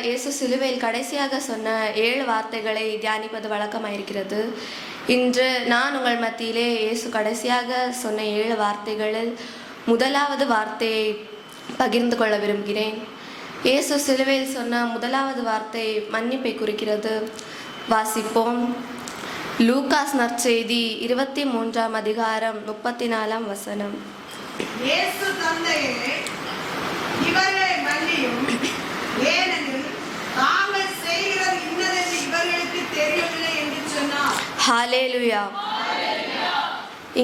இயேசு சிலுவையில் கடைசியாக சொன்ன 7 வார்த்தைகளை தியானிப்பது வழக்கமாயிருக்கிறது. இன்று நான் உங்கள் மத்தியிலே இயேசு கடைசியாக சொன்ன 7 வார்த்தைகளில் முதலாவது வார்த்தையை பகிர்ந்து கொள்ள விரும்புகிறேன். இயேசு சிலுவையில் சொன்ன முதலாவது வார்த்தை மன்னிப்பை குறிக்கிறது. வாசிப்போம். லூகாஸ் நற்செய்தி 23ஆம் அதிகாரம் 34ஆம் வசனம். இயேசு தந்தையே, இவர்களை மன்னியும், ஏனெனில் தாங்கள் செய்கிறது இன்னதென்று இவர்களுக்கு தெரியவில்லை என்று சொன்னார். ஹல்லேலூயா.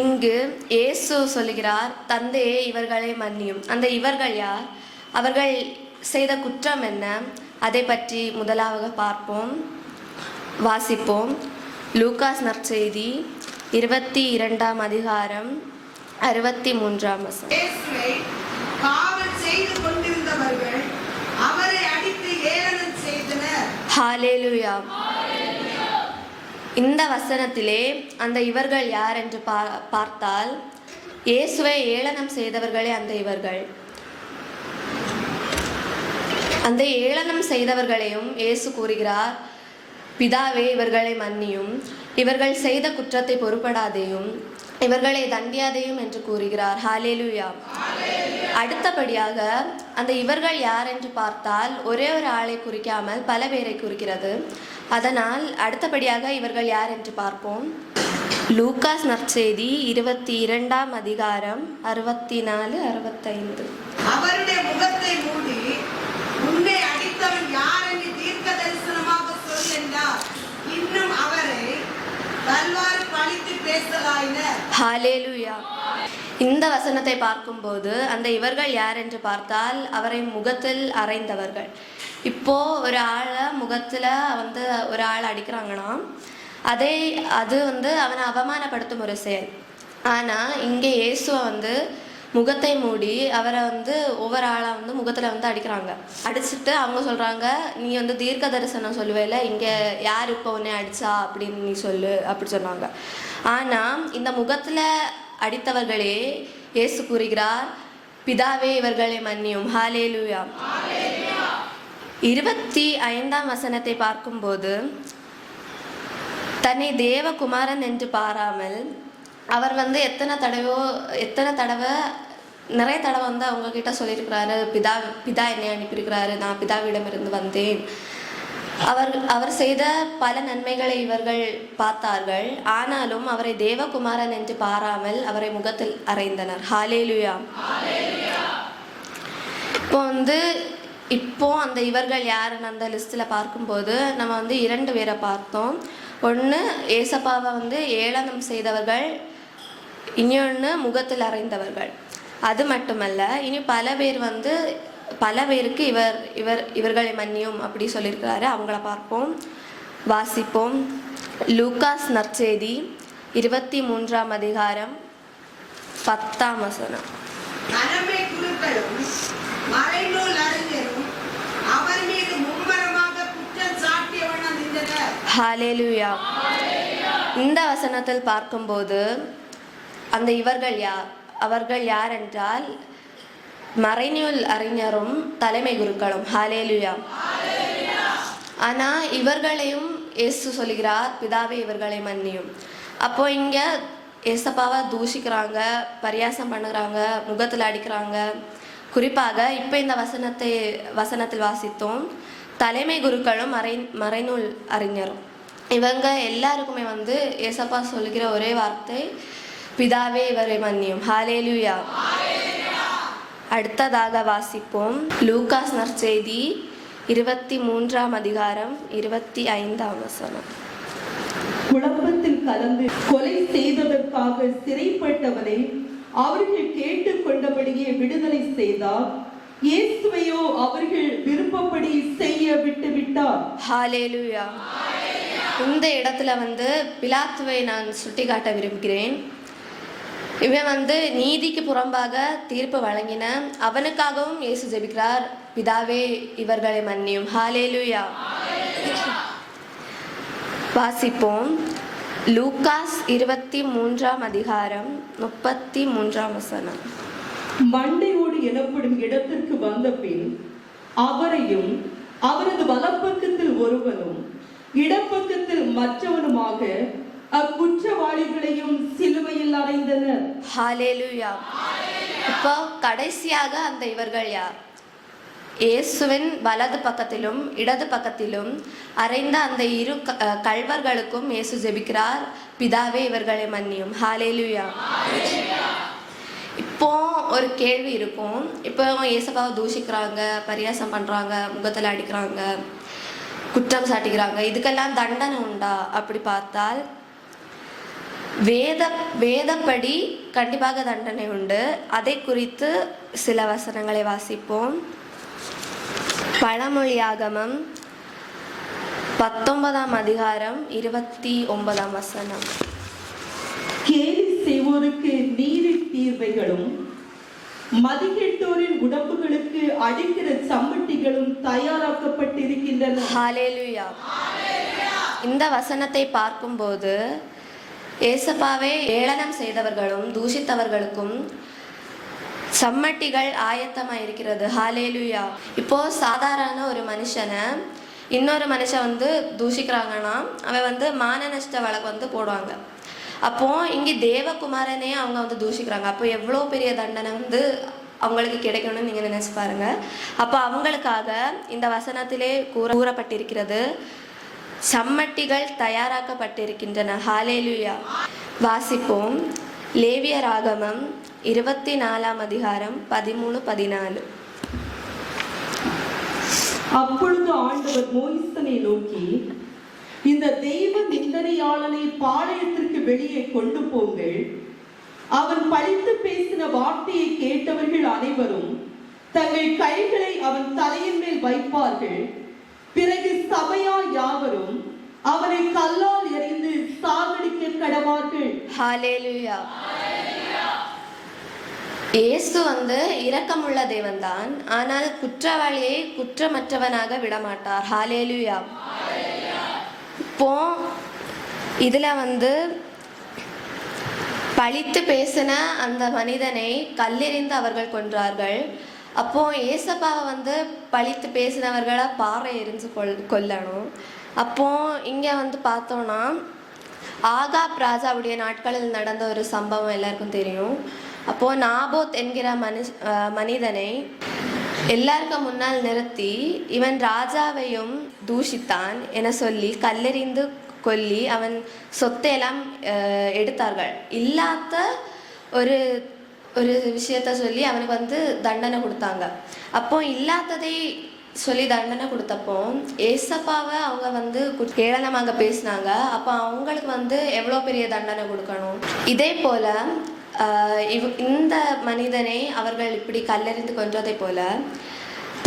இங்கு இயேசு சொல்கிறார், தந்தையே இவர்களை மன்னியும். அந்த இவர்கள் யார்? அவர்கள் செய்த குற்றம் என்ன? அதை பற்றி முதலாவது பார்ப்போம். வாசிப்போம். லூகாஸ் நற்செய்தி 22ஆம் அதிகாரம் 63ஆம் வசனம். இயேசுவை காவல் செய்து கொண்டிருந்தவர்கள் அவரை அடித்து ஏளனம் செய்தனர். ஹல்லேலூயா. இந்த வசனத்திலே அந்த இவர்கள் யார் என்று பார்த்தால், இயேசுவை ஏளனம் செய்தவர்களே அந்த இவர்கள். அந்த ஏளனம் செய்தவர்களையும் இயேசு கூறுகிறார், பிதாவே இவர்களை மன்னியும், இவர்கள் செய்த குற்றத்தை பொறுப்படாதேயும், இவர்களை தண்டியாதேயும் என்று கூறுகிறார். ஹல்லேலூயா. அடுத்தபடியாக அந்த இவர்கள் யார் என்று பார்த்தால் ஒரே ஒரு ஆளை குறிக்காமல் பல பேரை குறிக்கிறது. அதனால் அடுத்தபடியாக இவர்கள் யார் என்று பார்ப்போம். லூகாஸ் நற்செய்தி 22ஆம் அதிகாரம் 64-65. அவருடைய முகத்தை மூடி, உன்னை அடித்தவன் யார் என்று தீர்க்க தரிசனமாக சொல் என்றார். இன்னும் அவரை தல்வார் பழித்து பேசலாயினர். ஹல்லேலூயா. இந்த வசனத்தை பார்க்கும்போது அந்த இவர்கள் யார் என்று பார்த்தால் அவரை முகத்தில் அறைந்தவர்கள். இப்போ ஒரு ஆளை முகத்தில் ஒரு ஆள் அடிக்கிறாங்கன்னா அது அவனை அவமானப்படுத்தும் ஒரு செயல். ஆனால் இங்கே இயேசுவை முகத்தை மூடி அவரை ஒவ்வொரு ஆளாக முகத்தில் அடிக்கிறாங்க. அடிச்சுட்டு அவங்க சொல்கிறாங்க, நீ தீர்க்க தரிசனம் சொல்லுவேல, இங்கே யார் இப்போ உன்னை அடித்தா அப்படின்னு நீ சொல்லு அப்படி சொன்னாங்க. ஆனால் இந்த முகத்தில் அடித்தவர்களே இயேசு கூறுகிறார், பிதாவே இவர்களை மன்னியும். ஹல்லேலூயா. 25ஆம் வசனத்தை பார்க்கும்போது, தன்னை தேவகுமாரன் என்று பாராமல் அவர் எத்தனை தடவை நிறைய தடவை அவங்க கிட்ட சொல்லியிருக்கிறாரு, பிதா என்னை அனுப்பியிருக்கிறாரு, நான் பிதாவிடமிருந்து வந்தேன். அவர் செய்த பல நன்மைகளை இவர்கள் பார்த்தார்கள். ஆனாலும் அவரை தேவகுமாரன் என்று பாராமல் அவரை முகத்தில் அறைந்தனர். ஹல்லேலூயா. இப்போ அந்த இவர்கள் யாருன்னு அந்த லிஸ்ட்டில் பார்க்கும்போது நம்ம 2 பேரை பார்த்தோம். ஒன்று ஏசப்பாவை ஏளனம் செய்தவர்கள், இன்னொன்று முகத்தில் அறைந்தவர்கள். அது மட்டுமல்ல, இனி பல பேருக்கு இவர்களை மன்னியும் அப்படி சொல்லியிருக்கிறாரு. அவங்கள பார்ப்போம். வாசிப்போம். லூகாஸ் நற்செய்தி 23ஆம் அதிகாரம் 10ஆம் வசனம். ஹல்லேலூயா. இந்த வசனத்தில் பார்க்கும்போது அந்த இவர்கள் யார்? அவர்கள் யார் என்றால் மறைநூல் அறிஞரும் தலைமை குருக்களும். ஹல்லேலூயா. ஆனால் இவர்களையும் இயேசு சொல்கிறார், பிதாவே இவர்களை மன்னியும். அப்போ இங்கே ஏசப்பாவை தூஷிக்கிறாங்க, பரியாசம் பண்ணுறாங்க, முகத்தில் அடிக்கிறாங்க. குறிப்பாக இப்போ இந்த வசனத்தில் வாசித்தோம், தலைமை குருக்களும் மறைநூல் அறிஞரும். இவங்க எல்லாருக்குமே ஏசப்பா சொல்கிற ஒரே வார்த்தை, பிதாவே இவரை மன்னியும். ஹல்லேலூயா. அடுத்ததாக வாசிப்போம். லூகாஸ் நற்செய்தி 23ஆம் அதிகாரம் 25ஆம் வசனம். குழப்பத்தில் கலந்து கொலை செய்ததற்காக சிறைப்பட்டவனை அவர்கள் கேட்டுக்கொண்டபடியே விடுதலை செய்தார். இயேசுவையோ அவர்கள் விருப்பப்படி செய்ய விட்டுவிட்டார். ஹல்லேலூயா. இந்த இடத்துல பிலாத்துவை நான் சுட்டி காட்ட விரும்புகிறேன். இவன் நீதிக்கு புறம்பாக தீர்ப்பு வழங்கின அவனுக்காகவும் இயேசு ஜெபிக்கிறார், பிதாவே இவர்களை மன்னியும். ஹல்லேலூயா. வாசிப்போம். லூகாஸ் 23ஆம் அதிகாரம் 33ஆம் வசனம். மண்டையோடு எனப்படும் இடத்திற்கு வந்த பின் அவரையும் அவரது வலப்பக்கத்தில் ஒருவனும் இடப்பக்கத்தில் மற்றவனுமாக அக்குற்றவாளிகளையும் சிலுவையில் அறைந்தனர். ஹalleluya. இப்போ கடைசியாக அந்த இவர்கள் யார்? இயேசுவின் வலது பக்கத்திலும் இடது பக்கத்திலும் அறைந்த அந்த இரு கள்வர்களுக்கும் இயேசு ஜெபிக்கிறார், பிதாவே இவர்களை மன்னியும். ஹalleluya. இப்போ ஒரு கேள்வி இருக்கும். இப்போ இயேசுபாவை தூஷிக்கிறாங்க, பரியாசம் பண்றாங்க, முகத்தில் அடிக்கிறாங்க, குற்றம் சாட்டுகிறாங்க, இதுக்கெல்லாம் தண்டனை உண்டா? அப்படி பார்த்தால் வேதப்படி கண்டிப்பாக தண்டனை உண்டு. அதை குறித்து சில வசனங்களை வாசிப்போம். பழமொழியாகமம் 19ஆம் அதிகாரம் 29ஆம் வசனம். கேலி செய்வோருக்கு நீரின் தீர்வைகளும் மதிகெட்டோரின் உடம்புகளுக்கு அடிக்கிற சம்மட்டிகளும் தயாராக்கப்பட்டிருக்கின்றன. ஹalleluya. இந்த வசனத்தை பார்க்கும்போது ஏசப்பாவை ஏளனம் செய்தவர்களும் தூஷித்தவர்களுக்கும் சம்மட்டிகள் ஆயத்தமாக இருக்கிறது. ஹalleluya. இப்போ சாதாரண ஒரு மனுஷனை இன்னொரு மனுஷன் தூஷிக்கிறாங்கன்னா அவன் மான நஷ்ட வழக்கு போடுவாங்க. அப்போ இங்கே தேவகுமாரனே அவங்க தூஷிக்கிறாங்க. அப்போ எவ்வளோ பெரிய தண்டனை அவங்களுக்கு கிடைக்கணும்னு நீங்கள் நினைச்சு பாருங்க. அப்போ அவங்களுக்காக இந்த வசனத்திலே கூறப்பட்டிருக்கிறது, சம்மட்டிகள் தயாராக்கப்பட்டிருக்கின்றன. ஹalleluya. வாசிப்போம். லேவியராகமம் 24ஆம் அதிகாரம் 13-14. அப்பொழுது ஆண்டவர் மோசேயை நோக்கி, இந்த தெய்வ நிந்தனையாளனை பாளையத்திற்கு வெளியே கொண்டு போங்கள். அவன் பழித்து பேசின வார்த்தையை கேட்டவர்கள் அனைவரும் தங்கள் கைகளை அவன் தலையின் மேல் வைப்பார்கள். பிறகு சபையார் யாவரும் அவனை கல்லால் எறிந்து சாகடிக்க கடவார்கள். ஹalleluya. இயேசு இரக்கமுள்ள தேவன்தான், ஆனால் குற்றவாளியை குற்றமற்றவனாக விடமாட்டார். ஹalleluya. இப்போ இதுல பழித்து பேசின அந்த மனிதனை கல்லெறிந்து அவர்கள் கொன்றார்கள். அப்போ ஏசப்பாவை பழித்து பேசினவர்களை பாறை எரிஞ்சு கொல்லணும். அப்போ இங்க பார்த்தோம்னா ஆகாப் ராஜாவுடைய நாட்களில் நடந்த ஒரு சம்பவம் எல்லாருக்கும் தெரியும். அப்போ நாபோத் என்கிற மனிதனை எல்லாருக்கும் முன்னால் நிறுத்தி இவன் ராஜாவையும் தூஷித்தான் என சொல்லி கல்லெறிந்து கொல்லி அவன் சொத்தையெல்லாம் எடுத்தார்கள். இல்லாத ஒரு ஒரு விஷயத்த சொல்லி அவனுக்கு தண்டனை கொடுத்தாங்க. அப்போ இல்லாததை சொல்லி தண்டனை கொடுத்தப்போ ஏசப்பாவை அவங்க ஏளனமாக பேசினாங்க. அப்போ அவங்களுக்கு எவ்வளோ பெரிய தண்டனை கொடுக்கணும். இதே போல இந்த மனிதனை அவர்கள் இப்படி கல்லெறிந்து கொன்றதை போல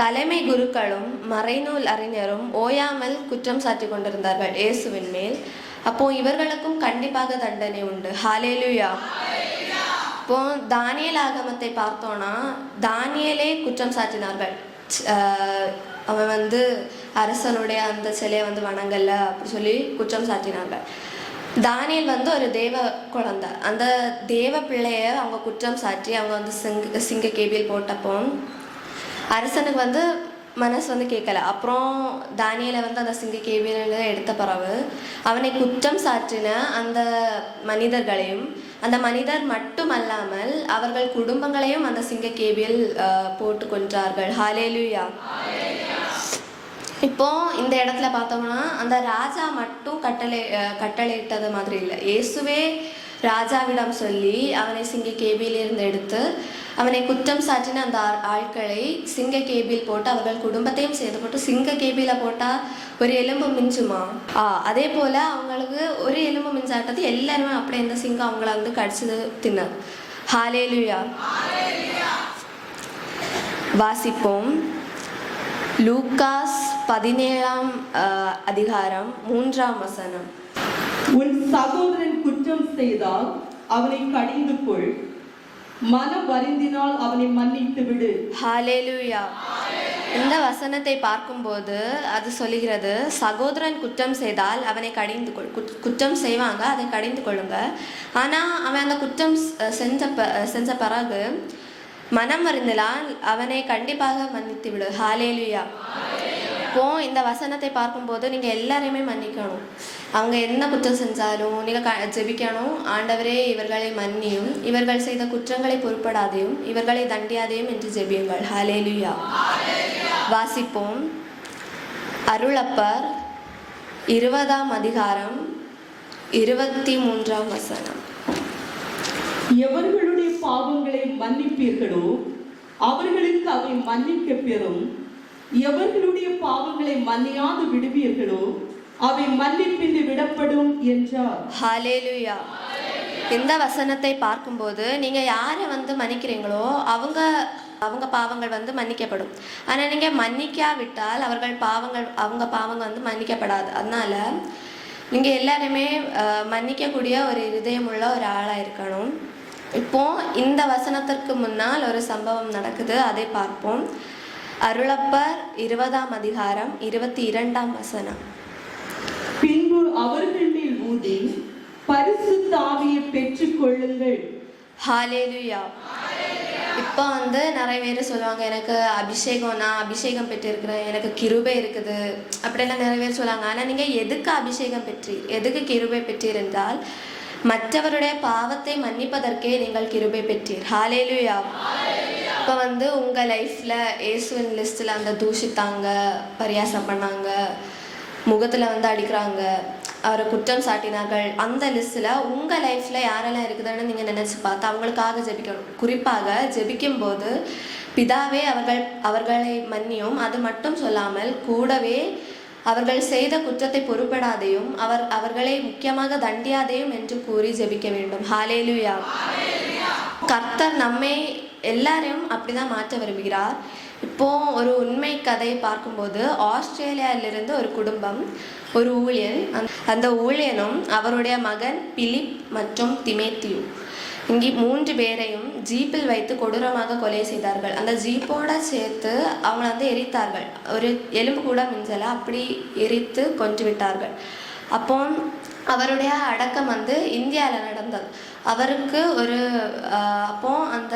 தலைமை குருக்களும் மறைநூல் அறிஞரும் ஓயாமல் குற்றம் சாட்டி கொண்டிருந்தார்கள் இயேசுவின் மேல். அப்போ இவர்களுக்கும் கண்டிப்பாக தண்டனை உண்டு. ஹalleluya. இப்போ தானியேல் ஆகமத்தை பார்த்தோன்னா தானியேலே குற்றம் சாட்டினார்கள். அவன் அரசனுடைய அந்த சிலையை வணங்கல அப்படி சொல்லி குற்றம் சாட்டினார்கள். தானியேல் ஒரு தேவ குழந்தை. அந்த தேவ பிள்ளைய அவங்க குற்றம் சாட்டி அவங்க சிங்க கேபியில் போட்டப்போ அரசனுக்கு மனசு கேட்கல. அப்புறம் தானியேலை அந்த சிங்க கேபியில் எடுத்த பிறகு அவனை குற்றம் சாற்றின அந்த மனிதர்களையும் அந்த மனிதர் மட்டுமல்லாமல் அவர்கள் குடும்பங்களையும் அந்த சிங்க கேபியில் போட்டு கொன்றார்கள். ஹalleluya. இப்போ இந்த இடத்துல பார்த்தோம்னா அந்த ராஜா மட்டும் கட்டளையிட்டது மாதிரி இல்லை. இயேசுவே ராஜாவிடம் சொல்லி அவனை சிங்க கேபியிலிருந்து எடுத்து அவனை குற்றம் சாட்டின அந்த ஆட்களை சிங்க கேபியில் போட்டு அவர்கள் குடும்பத்தையும் சேர்த்து போட்டு சிங்க கேபியில போட்டா ஒரு எலும்பு மிஞ்சுமா? அதே போல அவங்களுக்கு ஒரு எலும்பு மிஞ்சாட்டது எல்லாருமே அப்படியே இந்த சிங்கம் அவங்கள கடிச்சது தின்னார். ஹalleluya. வாசிப்போம். லூக்காஸ் 17ஆம் அதிகாரம் 3ஆம் வசனம். உன் சகோதரன் குற்றம் செய்தால் அவனை கடிந்து கொள், மனம் வருந்தினால் அவனை மன்னித்து விடு. ஹalleluya. இந்த வசனத்தை பார்க்கும்போது அது சொல்லுகிறது, சகோதரன் குற்றம் செய்தால் அவனை கடிந்து கொள். குற்றம் செய்வாங்க, அதை கடிந்து கொள்ளுங்க. ஆனால் அவன் அந்த குற்றம் செஞ்ச பிறகு மனம் வருந்தினால் அவனை கண்டிப்பாக மன்னித்து விடு. ஹalleluya. இப்போ இந்த வசனத்தை பார்க்கும்போது நீங்கள் எல்லாரையுமே மன்னிக்கணும். அவங்க என்ன குற்றம் செஞ்சாலும் நீங்கள் ஜெபிக்கணும், ஆண்டவரே இவர்களை மன்னியும், இவர்கள் செய்த குற்றங்களை பொறுப்படாதையும் இவர்களை தண்டியாதையும் என்று ஜெபியுங்கள். ஹல்லேலூயா. வாசிப்போம். அருளப்பர் 20ஆம் அதிகாரம் 23ஆம் வசனம். எவர்களுடைய பாவங்களை மன்னிப்பீர்களோ அவர்களுக்கு அவை மன்னிக்க பெறும். எவர்களுடைய பாவங்களை மன்னியாது விடுவீர்களோ அவை மன்னிப்பின்றி விடப்படும் என்றார். ஹல்லேலூயா. இந்த வசனத்தை பார்க்கும்போது நீங்கள் யாரை மன்னிக்கிறீங்களோ அவங்க பாவங்கள் மன்னிக்கப்படும். ஆனால் நீங்கள் மன்னிக்காவிட்டால் அவங்க பாவங்கள் மன்னிக்கப்படாது. அதனால நீங்கள் எல்லாருமே மன்னிக்கக்கூடிய ஒரு இதயமுள்ள ஒரு ஆளாக இருக்கணும். இப்போ இந்த வசனத்திற்கு முன்னால் ஒரு சம்பவம் நடக்குது, அதை பார்ப்போம். அருளப்பர் 20ஆம் அதிகாரம் 22ஆம் வசனம். பின்பு அவர்கள் மேல் ஊதி பரிசுத்த ஆவியை பெற்றுக் கொள்ளுங்கள். ஹல்லேலூயா. இப்போ நிறைய பேர் சொல்லுவாங்க, எனக்கு நான் அபிஷேகம் பெற்றிருக்கிறேன், எனக்கு கிருபை இருக்குது அப்படிலாம் நிறைய பேர் சொல்லுவாங்க. ஆனால் நீங்கள் எதுக்கு அபிஷேகம் பெற்றீர், எதுக்கு கிருபை பெற்றீர் என்றால் மற்றவருடைய பாவத்தை மன்னிப்பதற்கே நீங்கள் கிருபை பெற்றீர். ஹல்லேலூயா. இப்போ உங்கள் லைஃப்பில் இயேசுவின் லிஸ்ட்டில் தூஷித்தாங்க, பரியாசம் பண்ணாங்க, முகத்தில் அடிக்கிறாங்க, அவரை குற்றம் சாட்டினார்கள், அந்த லிஸ்ட்டில் உங்கள் லைஃப்பில் யாரெல்லாம் இருக்குதுன்னு நீங்கள் நினச்சி பார்த்து அவங்களுக்காக ஜெபிக்கணும். குறிப்பாக ஜெபிக்கும்போது பிதாவே அவர்களை மன்னியும், அது மட்டும் சொல்லாமல் கூடவே அவர்கள் செய்த குற்றத்தை பொறுப்படாதையும் அவர்களை முக்கியமாக தண்டியாதையும் என்று கூறி ஜெபிக்க வேண்டும். ஹல்லேலூயா. கர்த்தர் நம்மை எல்லாரையும் அப்படிதான் மாற்ற விரும்புகிறார். இப்போ ஒரு உண்மை கதையை பார்க்கும்போது ஆஸ்திரேலியாவிலிருந்து ஒரு குடும்பம், ஒரு ஊழியன், அந்த ஊழியனும் அவருடைய மகன் பிலிப் மற்றும் திமேத்தியு இங்கே 3 பேரையும் ஜீப்பில் வைத்து கொடூரமாக கொலை செய்தார்கள். அந்த ஜீப்போட சேர்த்து அவங்கள எரித்தார்கள். ஒரு எலும்பு கூட மிஞ்சலை, அப்படி எரித்து கொன்று விட்டார்கள். அப்போ அவருடைய அடக்கம் இந்தியாவில் நடந்தது. அவருக்கு அப்போ அந்த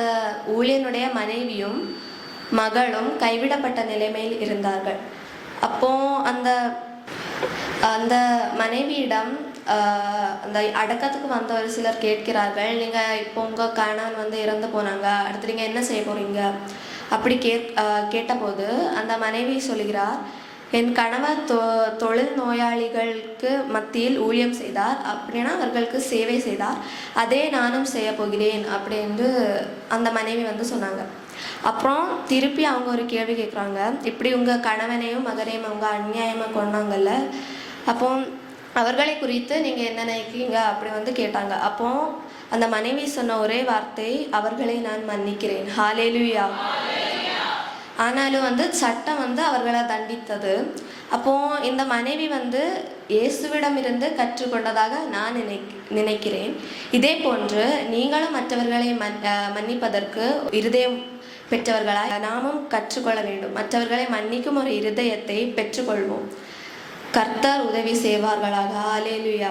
ஊழியனுடைய மனைவியும் மகளும் கைவிடப்பட்ட நிலைமையில் இருந்தார்கள். அப்போ அந்த மனைவியிடம் அந்த அடக்கத்துக்கு வந்த ஒரு சிலர் கேட்கிறார்கள், நீங்கள் இப்போ உங்கள் கணவன் இறந்து போனாங்க, அடுத்து நீங்கள் என்ன செய்ய போகிறீங்க அப்படி கேட்டபோது அந்த மனைவி சொல்கிறார், என் கணவர் தொழில் நோயாளிகளுக்கு மத்தியில் ஊழியம் செய்தார், அப்படின்னா அவர்களுக்கு சேவை செய்தார், அதே நானும் செய்ய போகிறேன் அப்படின்னு அந்த மனைவி சொன்னாங்க. அப்புறம் திருப்பி அவங்க ஒரு கேள்வி கேட்குறாங்க, இப்படி உங்கள் கணவனையும் மகனையும் அவங்க அநியாயமாக கொண்டாங்கல்ல, அப்போ அவர்களை குறித்து நீங்கள் என்ன நினைக்கிறீங்க அப்படி கேட்டாங்க. அப்போ அந்த மனைவி சொன்ன ஒரே வார்த்தை, அவர்களை நான் மன்னிக்கிறேன். ஹல்லேலூயா. ஆனாலும் சட்டம் அவர்களை தண்டித்தது. அப்போ இந்த மனைவி இயேசுவிடமிருந்து கற்றுக்கொண்டதாக நான் நினைக்கிறேன். இதே போன்று நீங்களும் மற்றவர்களை மன்னிப்பதற்கு இருதயம் பெற்றவர்களாய் நாமும் கற்றுக்கொள்ள வேண்டும். மற்றவர்களை மன்னிக்கும் ஒரு இருதயத்தை பெற்றுக்கொள்வோம். கர்த்தர் உதவி செய்வார்களாக. ஹல்லேலூயா.